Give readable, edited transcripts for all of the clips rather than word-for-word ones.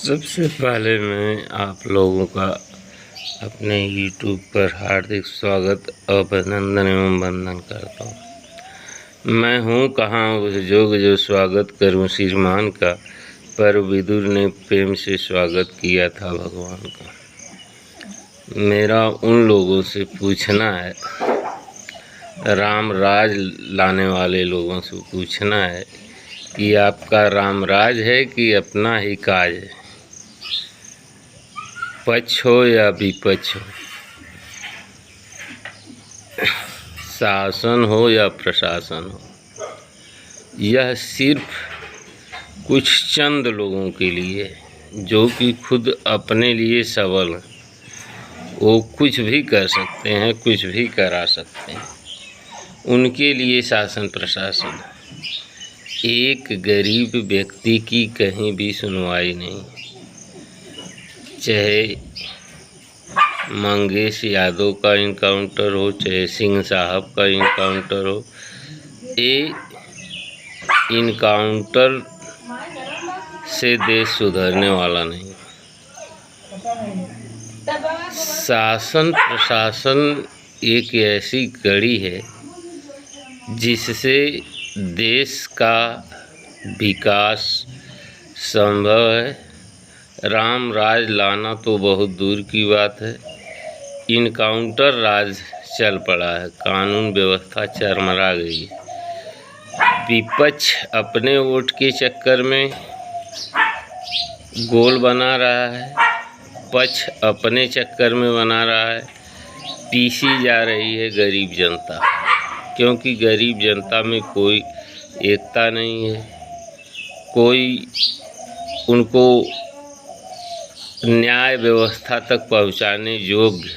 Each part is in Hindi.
सबसे पहले मैं आप लोगों का अपने YouTube पर हार्दिक स्वागत अभिनंदन एवं वंदन करता हूँ। मैं हूँ कहाँ उस जोग जो स्वागत करूँ श्रीमान का, पर विदुर ने प्रेम से स्वागत किया था भगवान का। मेरा उन लोगों से पूछना है, राम राज लाने वाले लोगों से पूछना है कि आपका राम राज है कि अपना ही काज है, पक्ष हो या विपक्ष हो, शासन हो या प्रशासन हो। यह सिर्फ कुछ चंद लोगों के लिए जो कि खुद अपने लिए सबल हैं, वो कुछ भी कर सकते हैं, कुछ भी करा सकते हैं, उनके लिए शासन प्रशासन है। एक गरीब व्यक्ति की कहीं भी सुनवाई नहीं, चाहे मंगेश यादव का इनकाउंटर हो, चाहे सिंह साहब का इनकाउंटर हो, ये इनकाउंटर से देश सुधरने वाला नहीं। शासन प्रशासन एक ऐसी कड़ी है जिससे देश का विकास संभव है। राम राज लाना तो बहुत दूर की बात है, इनकाउंटर राज चल पड़ा है, कानून व्यवस्था चरमरा गई है। विपक्ष अपने वोट के चक्कर में गोल बना रहा है, पक्ष अपने चक्कर में बना रहा है। पीसी जा रही है गरीब जनता, क्योंकि गरीब जनता में कोई एकता नहीं है, कोई उनको न्याय व्यवस्था तक पहुंचाने योग्य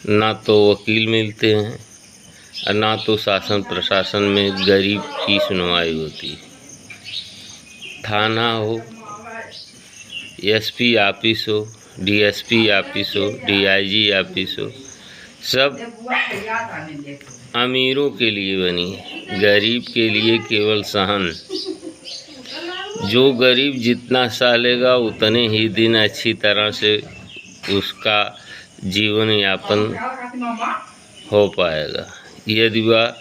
ना तो वकील मिलते हैं और ना तो शासन प्रशासन में गरीब की सुनवाई होती है। थाना हो, एसपी ऑफिस हो, डीएसपी ऑफिस हो, डीआईजी ऑफिस हो, सब अमीरों के लिए बनी है, गरीब के लिए केवल सहन। जो गरीब जितना सालेगा उतने ही दिन अच्छी तरह से उसका जीवन यापन हो पाएगा। यदि वह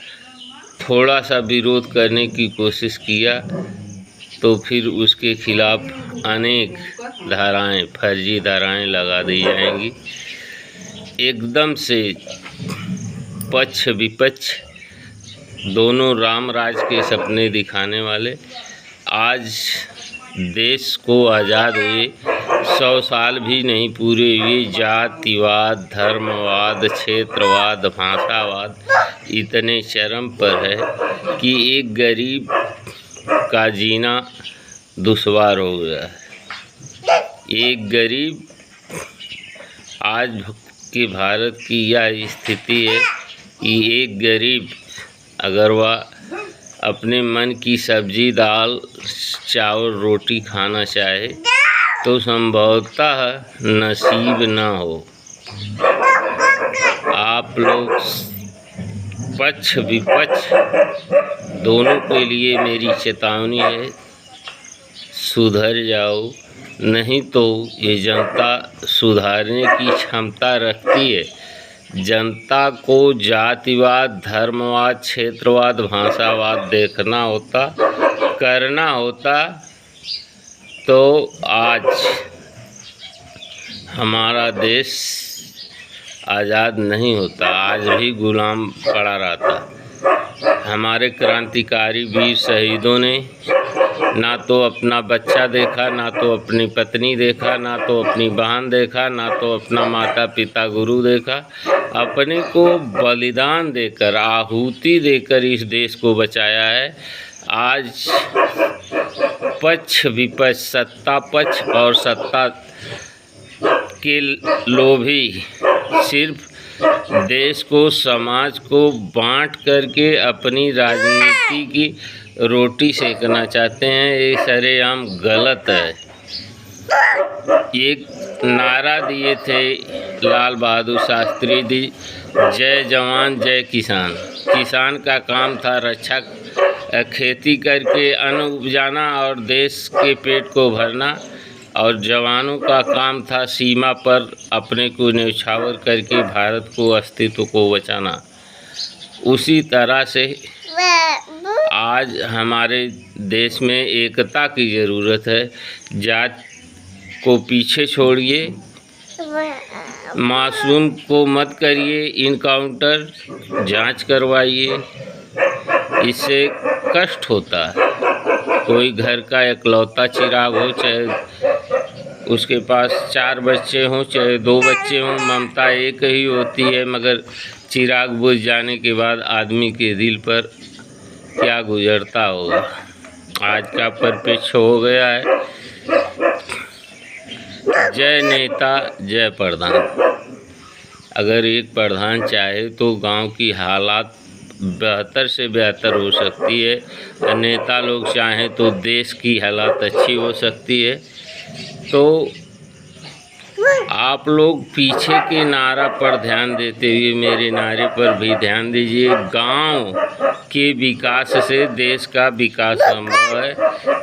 थोड़ा सा विरोध करने की कोशिश किया तो फिर उसके खिलाफ अनेक धाराएं, फर्जी धाराएं लगा दी जाएंगी। एकदम से पक्ष विपक्ष दोनों राम राज के सपने दिखाने वाले आज देश को आज़ाद हुए 100 साल भी नहीं पूरे हुए, जातिवाद, धर्मवाद, क्षेत्रवाद, भाषावाद इतने चरम पर है कि एक गरीब का जीना दुश्वार हो गया है। एक गरीब आज के भारत की यह स्थिति है कि एक गरीब अगर वह अपने मन की सब्जी, दाल, चावल, रोटी खाना चाहे तो संभवतः नसीब ना हो। आप लोग पक्ष विपक्ष दोनों के लिए मेरी चेतावनी है, सुधर जाओ, नहीं तो ये जनता सुधारने की क्षमता रखती है। जनता को जातिवाद, धर्मवाद, क्षेत्रवाद, भाषावाद देखना होता, करना होता तो आज हमारा देश आज़ाद नहीं होता, आज भी गुलाम पड़ा रहता। हमारे क्रांतिकारी वीर शहीदों ने ना तो अपना बच्चा देखा, ना तो अपनी पत्नी देखा, ना तो अपनी बहन देखा, ना तो अपना माता पिता गुरु देखा, अपने को बलिदान देकर, आहुति देकर इस देश को बचाया है। आज पक्ष विपक्ष, सत्ता पक्ष और सत्ता के लोभी सिर्फ देश को, समाज को बांट करके अपनी राजनीति की रोटी सेकना चाहते हैं। ये सरेआम गलत है। एक नारा दिए थे लाल बहादुर शास्त्री जी, जय जवान जय किसान। किसान का काम था रक्षा, खेती करके अन्न उपजाना और देश के पेट को भरना। और जवानों का काम था सीमा पर अपने को न्यौछावर करके भारत को अस्तित्व को बचाना। उसी तरह से आज हमारे देश में एकता की ज़रूरत है। जात को पीछे छोड़िए, मासूम को मत करिए इनकाउंटर, जांच करवाइए। इससे कष्ट होता है। कोई घर का इकलौता चिराग हो, चाहे उसके पास 4 बच्चे हों चाहे 2 बच्चे हों, ममता एक ही होती है। मगर चिराग बुझ जाने के बाद आदमी के दिल पर क्या गुजरता होगा। आज का परिप्रेक्ष्य हो गया है। जय नेता जय प्रधान। अगर एक प्रधान चाहे तो गांव की हालात बेहतर से बेहतर हो सकती है। नेता लोग चाहें तो देश की हालात अच्छी हो सकती है। तो आप लोग पीछे के नारा पर ध्यान देते हुए मेरे नारे पर भी ध्यान दीजिए। गांव के विकास से देश का विकास संभव है,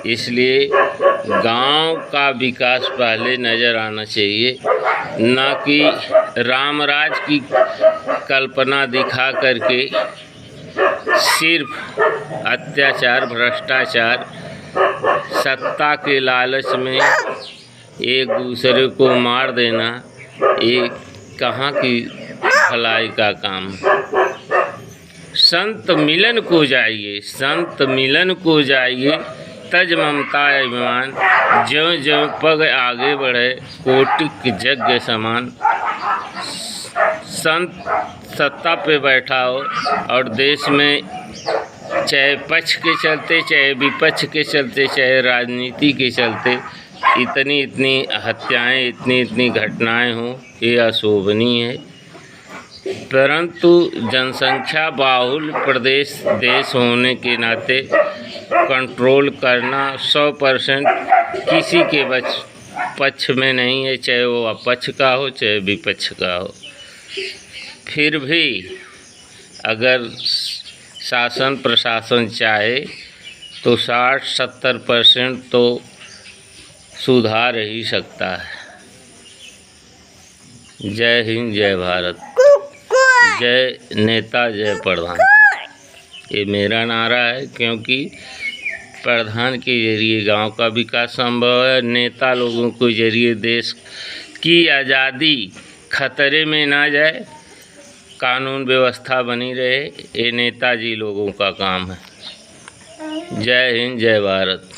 इसलिए गांव का विकास पहले नज़र आना चाहिए, न कि रामराज की कल्पना दिखा करके सिर्फ अत्याचार, भ्रष्टाचार, सत्ता के लालच में एक दूसरे को मार देना, ये कहाँ की भलाई का काम। संत मिलन को जाइए, संत मिलन को जाइए, तज ममता अभिमान, ज्यों ज्यों पग आगे बढ़े कोटिक यज्ञ समान। संत सत्ता पे बैठा हो और देश में चाहे पक्ष के चलते, चाहे विपक्ष के चलते, चाहे राजनीति के चलते इतनी हत्याएं, इतनी घटनाएं हों, ये अशोभनीय है। परंतु जनसंख्या बाहुल देश होने के नाते कंट्रोल करना 100% किसी के पक्ष में नहीं है, चाहे वो अपक्ष का हो चाहे विपक्ष का हो। फिर भी अगर शासन प्रशासन चाहे तो 60-70% तो सुधार ही सकता है। जय हिंद, जय भारत, जय नेता जय प्रधान। ये मेरा नारा है, क्योंकि प्रधान के जरिए गांव का विकास संभव है। नेता लोगों के जरिए देश की आज़ादी खतरे में ना जाए, कानून व्यवस्था बनी रहे, ये नेताजी लोगों का काम है। जय हिंद, जय भारत।